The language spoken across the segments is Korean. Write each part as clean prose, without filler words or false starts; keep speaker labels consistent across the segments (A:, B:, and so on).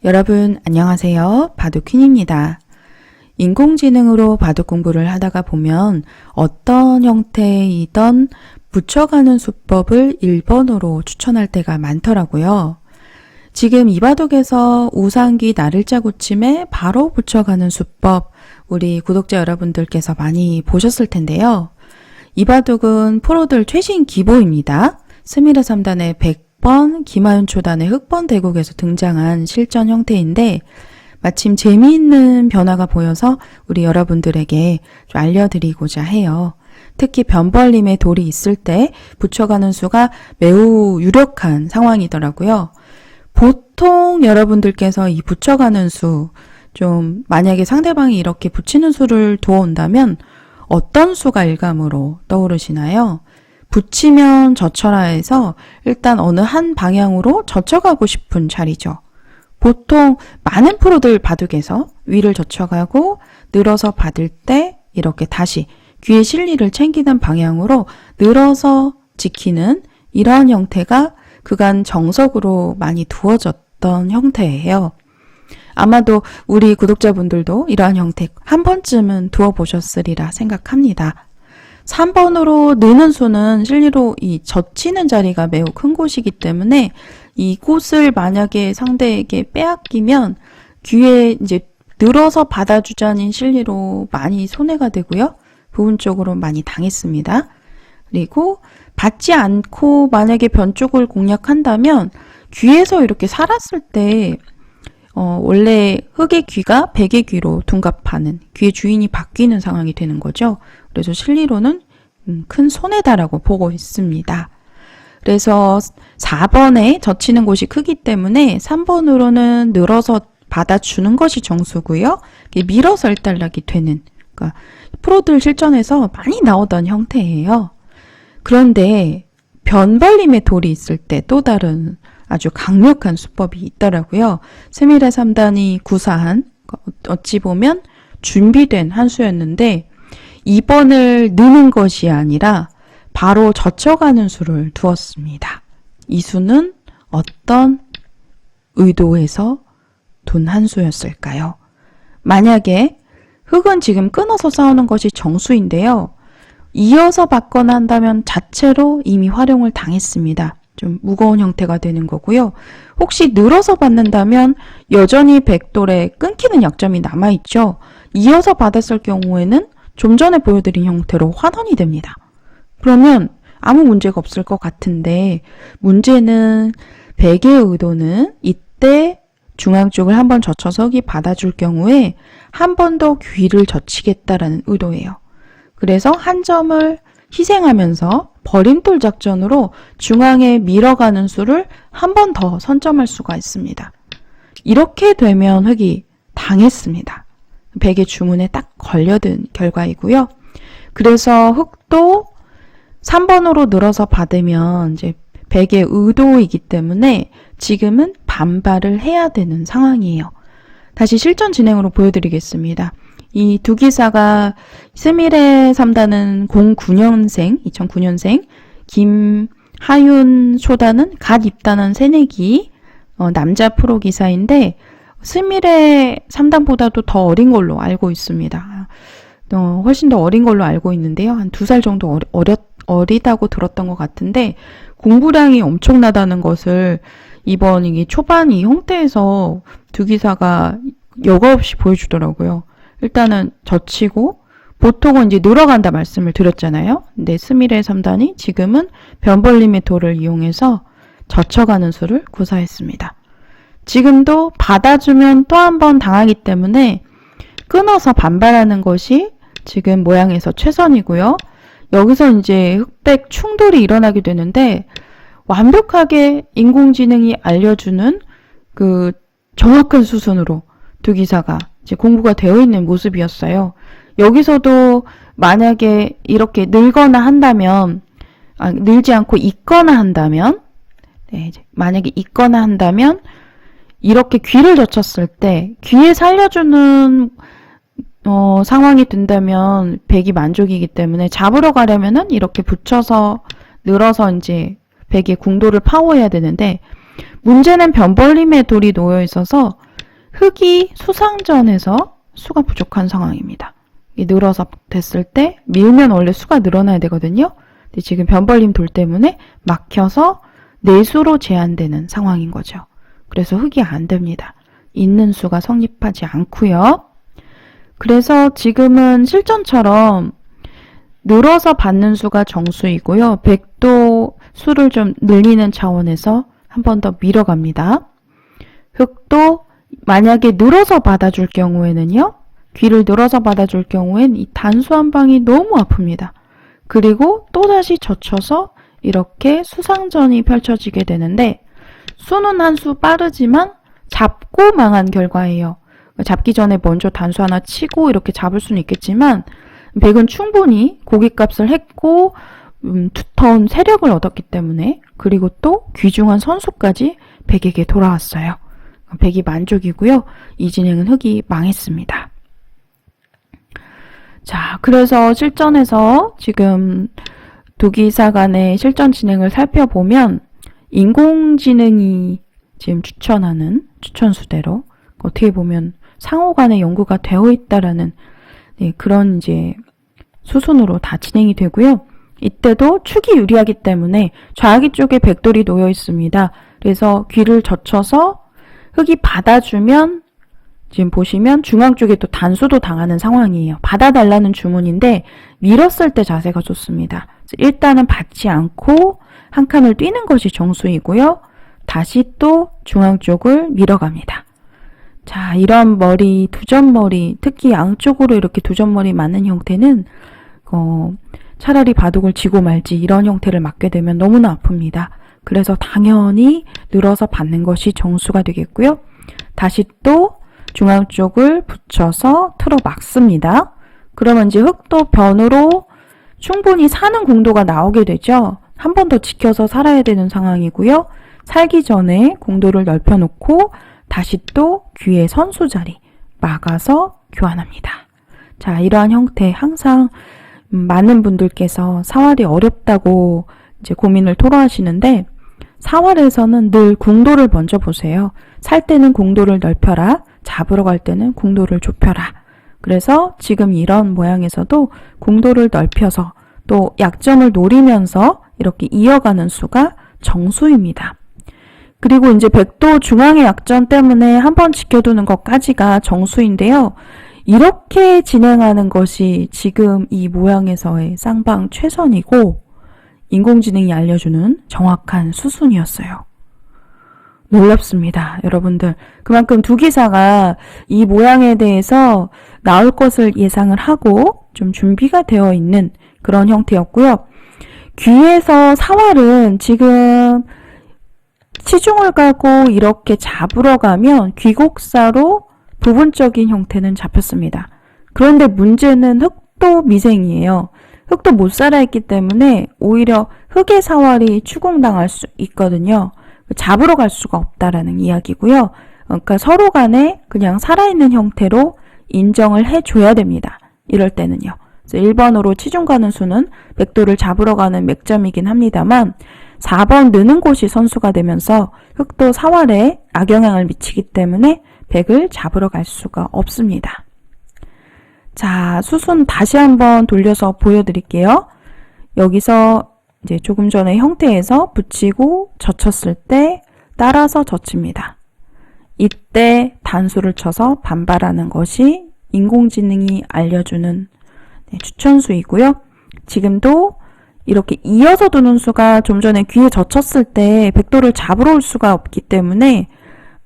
A: 여러분 안녕하세요. 바둑퀸입니다. 인공지능으로 바둑 공부를 하다가 보면 어떤 형태이던 붙여가는 수법을 1번으로 추천할 때가 많더라고요. 지금 이 바둑에서 우상기 나를자 고침에 바로 붙여가는 수법, 우리 구독자 여러분들께서 많이 보셨을 텐데요. 이 바둑은 프로들 최신 기보입니다. 스미레 3단의 100번, 김하윤 초단의 흑번 대국에서 등장한 실전 형태인데 마침 재미있는 변화가 보여서 우리 여러분들에게 좀 알려드리고자 해요. 특히 변벌림의 돌이 있을 때 붙여가는 수가 매우 유력한 상황이더라고요. 보통 여러분들께서 이 붙여가는 수, 좀 만약에 상대방이 이렇게 붙이는 수를 두어온다면 어떤 수가 일감으로 떠오르시나요? 붙이면 젖혀라 해서 일단 어느 한 방향으로 젖혀가고 싶은 자리죠. 보통 많은 프로들 바둑에서 위를 젖혀가고 늘어서 받을 때 이렇게 다시 귀의 실리를 챙기는 방향으로 늘어서 지키는 이러한 형태가 그간 정석으로 많이 두어졌던 형태예요. 아마도 우리 구독자분들도 이러한 형태 한 번쯤은 두어보셨으리라 생각합니다. 3번으로 느는 수는 실리로 이 젖히는 자리가 매우 큰 곳이기 때문에 이 곳을 만약에 상대에게 빼앗기면 귀에 이제 늘어서 받아주자는 실리로 많이 손해가 되고요. 부분적으로 많이 당했습니다. 그리고 받지 않고 만약에 변 쪽을 공략한다면 귀에서 이렇게 살았을 때 원래 흑의 귀가 백의 귀로 둔갑하는, 귀의 주인이 바뀌는 상황이 되는 거죠. 그래서 실리로는 큰 손해다라고 보고 있습니다. 그래서 4번에 젖히는 곳이 크기 때문에 3번으로는 늘어서 받아주는 것이 정수고요. 밀어서 일단락이 되는, 그러니까 프로들 실전에서 많이 나오던 형태예요. 그런데 변벌림의 돌이 있을 때 또 다른 아주 강력한 수법이 있더라고요. 스미레 3단이 구사한, 어찌 보면 준비된 한 수였는데 2번을 느는 것이 아니라 바로 젖혀가는 수를 두었습니다. 이 수는 어떤 의도에서 둔 한 수였을까요? 만약에 흑은 지금 끊어서 싸우는 것이 정수인데요. 이어서 받거나 한다면 자체로 이미 활용을 당했습니다. 좀 무거운 형태가 되는 거고요. 혹시 늘어서 받는다면 여전히 백돌에 끊기는 약점이 남아있죠. 이어서 받았을 경우에는 좀 전에 보여드린 형태로 환원이 됩니다. 그러면 아무 문제가 없을 것 같은데 문제는 백의 의도는 이때 중앙 쪽을 한번 젖혀서 흑이 받아줄 경우에 한 번 더 귀를 젖히겠다라는 의도예요. 그래서 한 점을 희생하면서 버림돌 작전으로 중앙에 밀어가는 수를 한 번 더 선점할 수가 있습니다. 이렇게 되면 흑이 당했습니다. 백의 주문에 딱 걸려든 결과이고요. 그래서 흑도 3번으로 늘어서 받으면 이제 백의 의도이기 때문에 지금은 반발을 해야 되는 상황이에요. 다시 실전 진행으로 보여드리겠습니다. 이 두 기사가 스미레 3단은 09년생, 2009년생, 김하윤 초단은 갓 입단한 새내기 남자 프로 기사인데 스미레 3단보다도 더 어린 걸로 알고 있습니다. 훨씬 더 어린 걸로 알고 있는데요. 한 2살 정도 어리다고 들었던 것 같은데 공부량이 엄청나다는 것을 이번 이 초반 이 형태에서 두 기사가 여과 없이 보여주더라고요. 일단은 젖히고 보통은 이제 늘어간다 말씀을 드렸잖아요. 근데 스미레 3단이 지금은 변벌림의 돌을 이용해서 젖혀가는 수를 구사했습니다. 지금도 받아주면 또 한 번 당하기 때문에 끊어서 반발하는 것이 지금 모양에서 최선이고요. 여기서 이제 흑백 충돌이 일어나게 되는데 완벽하게 인공지능이 알려주는 그 정확한 수순으로 두 기사가 이제 공부가 되어 있는 모습이었어요. 여기서도 만약에 이렇게 늘거나 한다면, 늘지 않고 있거나 한다면, 만약에 있거나 한다면 이렇게 귀를 젖혔을 때 귀에 살려주는 상황이 된다면 백이 만족이기 때문에 잡으러 가려면은 이렇게 붙여서 늘어서 이제 백의 궁도를 파워해야 되는데 문제는 변벌림의 돌이 놓여 있어서 흙이 수상전에서 수가 부족한 상황입니다. 늘어서 됐을 때 밀면 원래 수가 늘어나야 되거든요. 근데 지금 변벌림 돌 때문에 막혀서 내수로 제한되는 상황인 거죠. 그래서 흙이 안 됩니다. 있는 수가 성립하지 않고요. 그래서 지금은 실전처럼 늘어서 받는 수가 정수이고요. 100도 수를 좀 늘리는 차원에서 한 번 더 밀어갑니다. 흙도 만약에 늘어서 받아줄 경우에는요. 귀를 늘어서 받아줄 경우엔 이 단수 한 방이 너무 아픕니다. 그리고 또다시 젖혀서 이렇게 수상전이 펼쳐지게 되는데 수는 한 수 빠르지만 잡고 망한 결과예요. 잡기 전에 먼저 단수 하나 치고 이렇게 잡을 수는 있겠지만 백은 충분히 고깃값을 했고 두터운 세력을 얻었기 때문에 그리고 또 귀중한 선수까지 백에게 돌아왔어요. 백이 만족이고요. 이 진행은 흙이 망했습니다. 자, 그래서 실전에서 지금 두 기사 간의 실전 진행을 살펴보면 인공지능이 지금 추천하는 추천수대로 어떻게 보면 상호 간의 연구가 되어 있다라는 그런 이제 수순으로 다 진행이 되고요. 이때도 축이 유리하기 때문에 좌기 쪽에 백돌이 놓여 있습니다. 그래서 귀를 젖혀서 흙이 받아주면 지금 보시면 중앙 쪽에 또 단수도 당하는 상황이에요. 받아달라는 주문인데 밀었을 때 자세가 좋습니다. 일단은 받지 않고 한 칸을 뛰는 것이 정수이고요. 다시 또 중앙 쪽을 밀어갑니다. 자, 이런 머리, 두점머리, 특히 양쪽으로 이렇게 두점머리 맞는 형태는 차라리 바둑을 지고 말지 이런 형태를 맞게 되면 너무나 아픕니다. 그래서 당연히 늘어서 받는 것이 정수가 되겠고요. 다시 또 중앙 쪽을 붙여서 틀어 막습니다. 그러면 이제 흙도 변으로 충분히 사는 공도가 나오게 되죠. 한 번 더 지켜서 살아야 되는 상황이고요. 살기 전에 공도를 넓혀 놓고 다시 또 귀의 선수 자리 막아서 교환합니다. 자, 이러한 형태 항상 많은 분들께서 사활이 어렵다고 이제 고민을 토로하시는데 사활에서는 늘 공도를 먼저 보세요. 살 때는 공도를 넓혀라. 잡으러 갈 때는 공도를 좁혀라. 그래서 지금 이런 모양에서도 공도를 넓혀서 또 약점을 노리면서 이렇게 이어가는 수가 정수입니다. 그리고 이제 백도 중앙의 약점 때문에 한번 지켜두는 것까지가 정수인데요. 이렇게 진행하는 것이 지금 이 모양에서의 쌍방 최선이고 인공지능이 알려주는 정확한 수순이었어요. 놀랍습니다. 여러분들. 그만큼 두 기사가 이 모양에 대해서 나올 것을 예상을 하고 좀 준비가 되어 있는 그런 형태였고요. 귀에서 사활은 지금 치중을 가고 이렇게 잡으러 가면 귀곡사로 부분적인 형태는 잡혔습니다. 그런데 문제는 흙도 미생이에요. 흙도 못 살아있기 때문에 오히려 흙의 사활이 추궁당할 수 있거든요. 잡으러 갈 수가 없다라는 이야기고요. 그러니까 서로 간에 그냥 살아있는 형태로 인정을 해줘야 됩니다. 이럴 때는요. 그래서 1번으로 치중 가는 수는 백도를 잡으러 가는 맥점이긴 합니다만 4번 느는 곳이 선수가 되면서 흙도 사활에 악영향을 미치기 때문에 백을 잡으러 갈 수가 없습니다. 자, 수순 다시 한번 돌려서 보여드릴게요. 여기서 이제 조금 전에 형태에서 붙이고 젖혔을 때 따라서 젖힙니다. 이때 단수를 쳐서 반발하는 것이 인공지능이 알려주는 추천수이고요. 지금도 이렇게 이어서 두는 수가 좀 전에 귀에 젖혔을 때 백도를 잡으러 올 수가 없기 때문에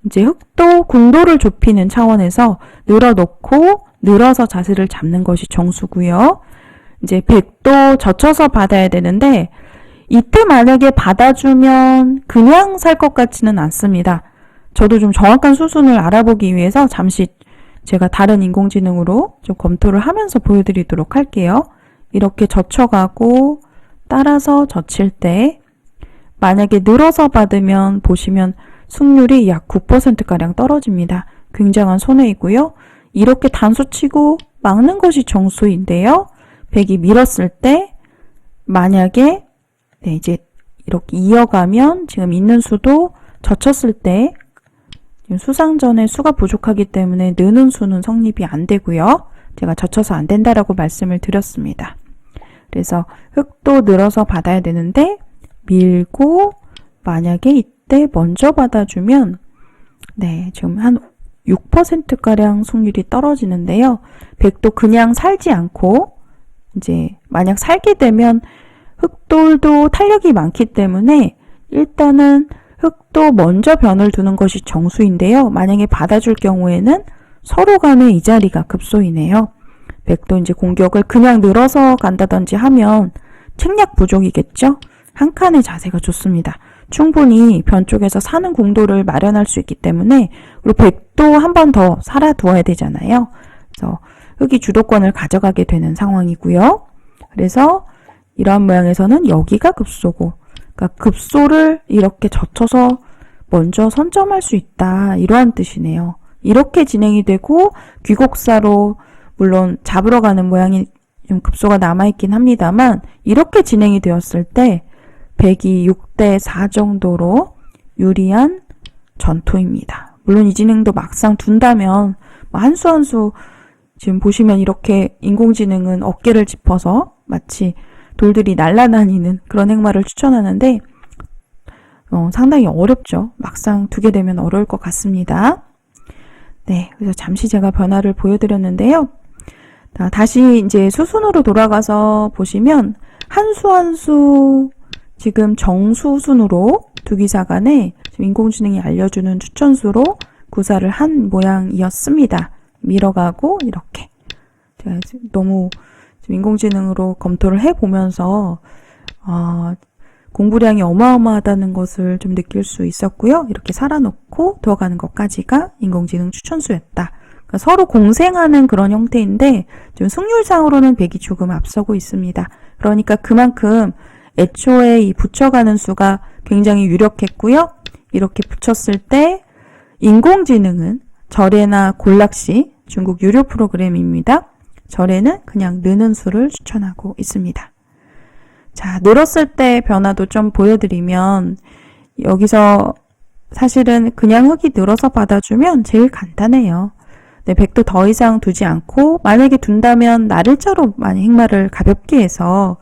A: 이제 흙도 공도를 좁히는 차원에서 늘어놓고 늘어서 자세를 잡는 것이 정수고요. 이제 백도 젖혀서 받아야 되는데 이때 만약에 받아주면 그냥 살 것 같지는 않습니다. 저도 좀 정확한 수순을 알아보기 위해서 잠시 제가 다른 인공지능으로 좀 검토를 하면서 보여드리도록 할게요. 이렇게 젖혀가고 따라서 젖힐 때 만약에 늘어서 받으면 보시면 승률이 약 9%가량 떨어집니다. 굉장한 손해이고요. 이렇게 단수 치고 막는 것이 정수인데요. 백이 밀었을 때 만약에 이제 이렇게 이어가면 지금 있는 수도 젖혔을 때 지금 수상 전에 수가 부족하기 때문에 느는 수는 성립이 안 되고요. 제가 젖혀서 안 된다라고 말씀을 드렸습니다. 그래서 흙도 늘어서 받아야 되는데 밀고 만약에 이때 먼저 받아주면 네, 지금 한 6%가량 속률이 떨어지는데요. 백도 그냥 살지 않고 이제 만약 살게 되면 흙돌도 탄력이 많기 때문에 일단은 흙도 먼저 변을 두는 것이 정수인데요. 만약에 받아줄 경우에는 서로 간의 이 자리가 급소이네요. 백도 이제 공격을 그냥 늘어서 간다든지 하면 책략 부족이겠죠? 한 칸의 자세가 좋습니다. 충분히 변 쪽에서 사는 공도를 마련할 수 있기 때문에 그리고 백도 한 번 더 살아두어야 되잖아요. 그래서 흙이 주도권을 가져가게 되는 상황이고요. 그래서 이러한 모양에서는 여기가 급소고 그러니까 급소를 이렇게 젖혀서 먼저 선점할 수 있다. 이러한 뜻이네요. 이렇게 진행이 되고 귀곡사로 물론 잡으러 가는 모양이 좀 급소가 남아있긴 합니다만 이렇게 진행이 되었을 때 백이 6대 4 정도로 유리한 전투입니다. 물론 이 진행도 막상 둔다면 한 수 한 수 지금 보시면 이렇게 인공지능은 어깨를 짚어서 마치 돌들이 날아다니는 그런 행마를 추천하는데 상당히 어렵죠. 막상 두게 되면 어려울 것 같습니다. 네, 그래서 잠시 제가 변화를 보여드렸는데요. 다시 이제 수순으로 돌아가서 보시면 한 수 한 수 지금 정수순으로 두 기사 간에 지금 인공지능이 알려주는 추천수로 구사를 한 모양이었습니다. 밀어가고 이렇게 제가 너무 지금 인공지능으로 검토를 해보면서 공부량이 어마어마하다는 것을 좀 느낄 수 있었고요. 이렇게 살아놓고 들어가는 것까지가 인공지능 추천수였다. 그러니까 서로 공생하는 그런 형태인데 좀 승률상으로는 백이 조금 앞서고 있습니다. 그러니까 그만큼 애초에 이 붙여가는 수가 굉장히 유력했고요. 이렇게 붙였을 때 인공지능은 절에나 골락시 중국 유료 프로그램입니다. 절에는 그냥 느는 수를 추천하고 있습니다. 자, 늘었을 때 변화도 좀 보여드리면 여기서 사실은 그냥 흙이 늘어서 받아주면 제일 간단해요. 네, 백도 더 이상 두지 않고 만약에 둔다면 날일자로 많이 행마를 가볍게 해서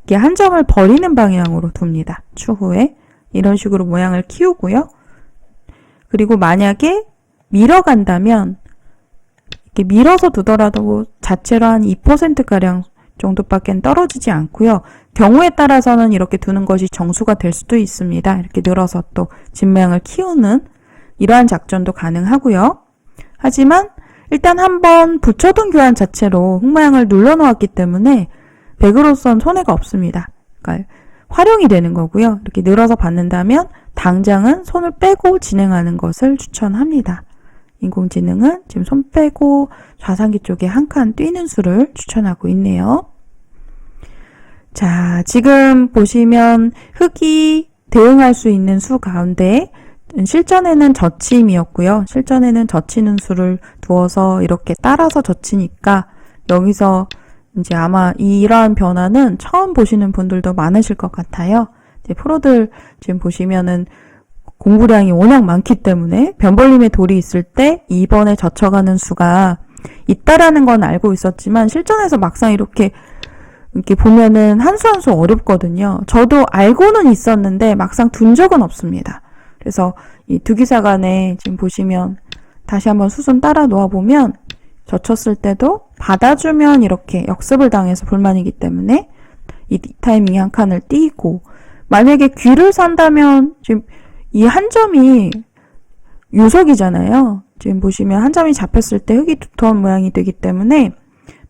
A: 이게 한 점을 버리는 방향으로 둡니다. 추후에 이런 식으로 모양을 키우고요. 그리고 만약에 밀어간다면 이렇게 밀어서 두더라도 자체로 한 2%가량 정도밖에 떨어지지 않고요. 경우에 따라서는 이렇게 두는 것이 정수가 될 수도 있습니다. 이렇게 늘어서 또 진모양을 키우는 이러한 작전도 가능하고요. 하지만 일단 한번 붙여둔 교환 자체로 흙모양을 눌러놓았기 때문에 백으로선 손해가 없습니다. 그러니까 활용이 되는 거고요. 이렇게 늘어서 받는다면 당장은 손을 빼고 진행하는 것을 추천합니다. 인공지능은 지금 손 빼고 좌상기 쪽에 한 칸 뛰는 수를 추천하고 있네요. 자, 지금 보시면 흙이 대응할 수 있는 수 가운데 실전에는 젖힘이었고요. 실전에는 젖히는 수를 두어서 이렇게 따라서 젖히니까 여기서 이제 아마 이러한 변화는 처음 보시는 분들도 많으실 것 같아요. 이제 프로들 지금 보시면은 공부량이 워낙 많기 때문에 변벌림의 돌이 있을 때 2번에 젖혀가는 수가 있다라는 건 알고 있었지만 실전에서 막상 이렇게 보면은 한 수 한 수 어렵거든요. 저도 알고는 있었는데 막상 둔 적은 없습니다. 그래서 이 두 기사 간에 지금 보시면 다시 한번 수순 따라 놓아보면 젖혔을 때도 받아주면 이렇게 역습을 당해서 불만이기 때문에 이 타이밍에 한 칸을 띄고 만약에 귀를 산다면 지금 이 한 점이 유속이잖아요. 지금 보시면 한 점이 잡혔을 때 흙이 두터운 모양이 되기 때문에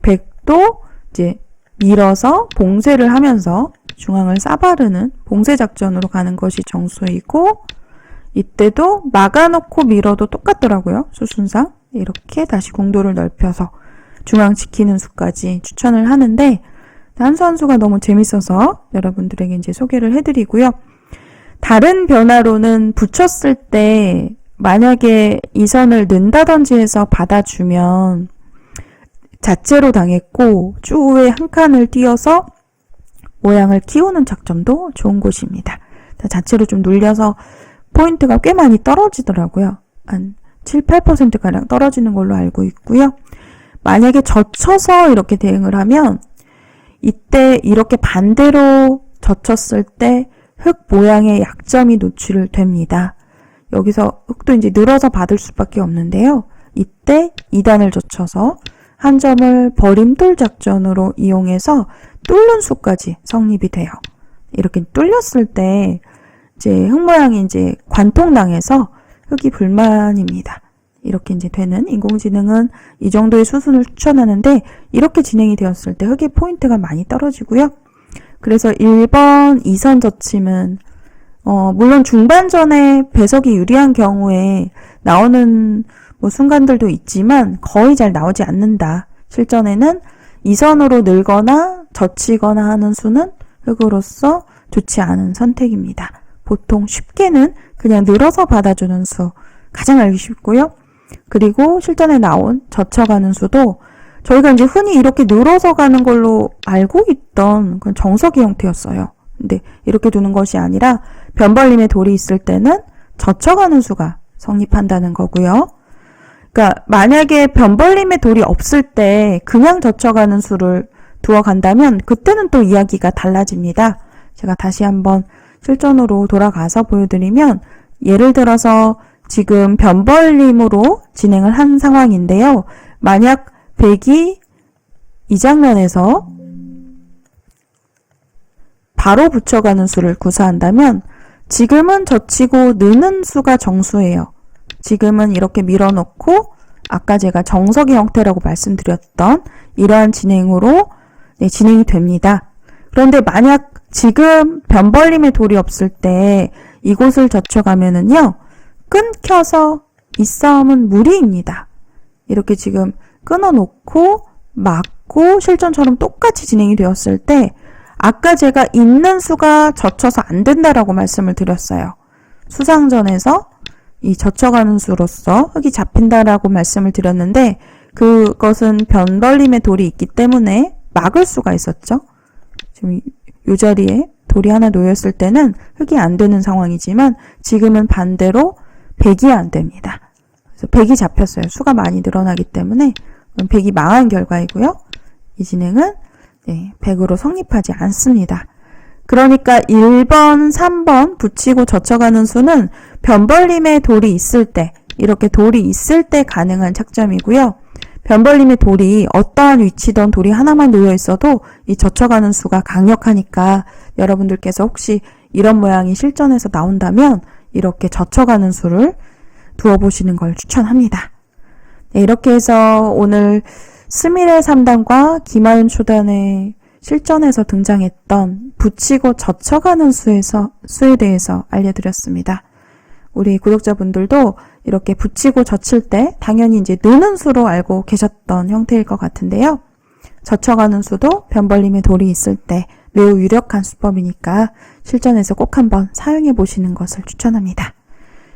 A: 백도 이제 밀어서 봉쇄를 하면서 중앙을 싸바르는 봉쇄 작전으로 가는 것이 정수이고 이때도 막아놓고 밀어도 똑같더라고요. 수순상 이렇게 다시 공도를 넓혀서 중앙 지키는 수까지 추천을 하는데 한 수 한 수가 너무 재밌어서 여러분들에게 이제 소개를 해드리고요. 다른 변화로는 붙였을 때 만약에 이 선을 는다든지 해서 받아주면 자체로 당했고 추후에 한 칸을 띄어서 모양을 키우는 작전도 좋은 곳입니다. 자체로 좀 눌려서 포인트가 꽤 많이 떨어지더라고요. 한 7, 8%가량 떨어지는 걸로 알고 있고요. 만약에 젖혀서 이렇게 대응을 하면 이때 이렇게 반대로 젖혔을 때 흙 모양의 약점이 노출됩니다. 여기서 흙도 이제 늘어서 받을 수밖에 없는데요. 이때 2단을 젖혀서 한 점을 버림돌 작전으로 이용해서 뚫는 수까지 성립이 돼요. 이렇게 뚫렸을 때 이제 흙 모양이 이제 관통당해서 흙이 불만입니다. 이렇게 이제 되는 인공지능은 이 정도의 수순을 추천하는데 이렇게 진행이 되었을 때 흙의 포인트가 많이 떨어지고요. 그래서 1번 2선 젖힘은 물론 중반전에 배석이 유리한 경우에 나오는 순간들도 있지만 거의 잘 나오지 않는다. 실전에는 2선으로 늘거나 젖히거나 하는 수는 흙으로서 좋지 않은 선택입니다. 보통 쉽게는 그냥 늘어서 받아주는 수 가장 알기 쉽고요. 그리고 실전에 나온 젖혀가는 수도 저희가 이제 흔히 이렇게 늘어서 가는 걸로 알고 있던 그런 정석이 형태였어요. 근데 이렇게 두는 것이 아니라 변벌림의 돌이 있을 때는 젖혀가는 수가 성립한다는 거고요. 그러니까 만약에 변벌림의 돌이 없을 때 그냥 젖혀가는 수를 두어 간다면 그때는 또 이야기가 달라집니다. 제가 다시 한번 실전으로 돌아가서 보여드리면 예를 들어서 지금 변벌림으로 진행을 한 상황인데요. 만약 백이 이 장면에서 바로 붙여가는 수를 구사한다면 지금은 젖히고 느는 수가 정수예요. 지금은 이렇게 밀어놓고 아까 제가 정석의 형태라고 말씀드렸던 이러한 진행으로 진행이 됩니다. 그런데 만약 지금 변벌림의 돌이 없을 때 이곳을 젖혀가면은요. 끊겨서 이 싸움은 무리입니다. 이렇게 지금 끊어놓고 막고 실전처럼 똑같이 진행이 되었을 때 아까 제가 있는 수가 젖혀서 안 된다라고 말씀을 드렸어요. 수상전에서 이 젖혀가는 수로서 흙이 잡힌다라고 말씀을 드렸는데 그것은 변벌림의 돌이 있기 때문에 막을 수가 있었죠. 지금 이 자리에 돌이 하나 놓였을 때는 흙이 안 되는 상황이지만 지금은 반대로 백이 안 됩니다. 그래서 백이 잡혔어요. 수가 많이 늘어나기 때문에 백이 망한 결과이고요. 이 진행은 100으로 성립하지 않습니다. 그러니까 1번, 3번 붙이고 젖혀가는 수는 변벌림의 돌이 있을 때 이렇게 돌이 있을 때 가능한 착점이고요. 변벌림의 돌이 어떠한 위치든 돌이 하나만 놓여 있어도 이 젖혀가는 수가 강력하니까 여러분들께서 혹시 이런 모양이 실전에서 나온다면 이렇게 젖혀가는 수를 두어보시는 걸 추천합니다. 네, 이렇게 해서 오늘 스미레 3단과 김하윤 초단의 실전에서 등장했던 붙이고 젖혀가는 수에 대해서 알려드렸습니다. 우리 구독자분들도 이렇게 붙이고 젖힐 때 당연히 이제 느는 수로 알고 계셨던 형태일 것 같은데요. 젖혀가는 수도 변벌림의 돌이 있을 때 매우 유력한 수법이니까 실전에서 꼭 한번 사용해 보시는 것을 추천합니다.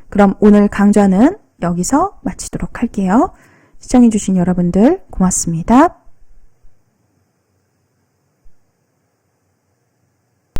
A: 그럼 오늘 강좌는 여기서 마치도록 할게요. 시청해주신 여러분들 고맙습니다.